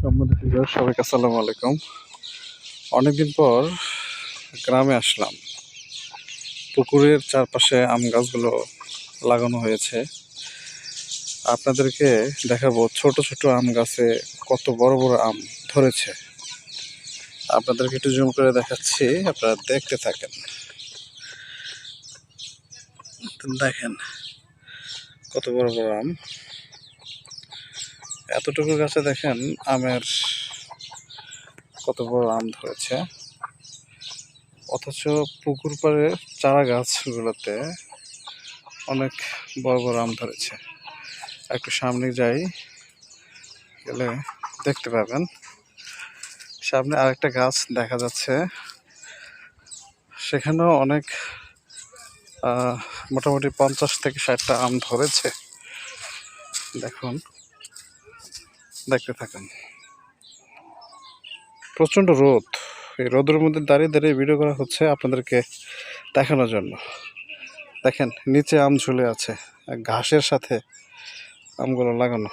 সম্মানিত ভিউয়ার, সবাইকে আসসালামু আলাইকুম। অনেকদিন পর গ্রামে আসলাম। পুকুরের চারপাশে আম গাছগুলো লাগানো হয়েছে। আপনাদেরকে দেখাবো ছোট ছোট আম গাছে কত বড় বড় আম ধরেছে। আপনাদেরকে একটু জুম করে দেখাচ্ছি, আপনারা দেখতে থাকেন। দেখেন কত বড় বড় আম। এতটুকু গাছে দেখেন আমের কত বড় আম ধরেছে, অথচ পুকুর পাড়ে চারা গাছগুলোতে অনেক বড় বড় আম ধরেছে। একটু সামনে যাই, গেলে দেখতে পাবেন সামনে আরেকটা গাছ দেখা যাচ্ছে, সেখানেও অনেক মোটামুটি 50 থেকে 60টা আম ধরেছে। দেখুন, দেখতে থাকুন। প্রচণ্ড রোদ, এই রোদের মধ্যে দাঁড়িয়ে দাঁড়িয়ে ভিডিও করা হচ্ছে আপনাদেরকে দেখানোর জন্য। দেখেন নিচে আম ঝুলে আছে, ঘাসের সাথে আমগুলো লাগানো।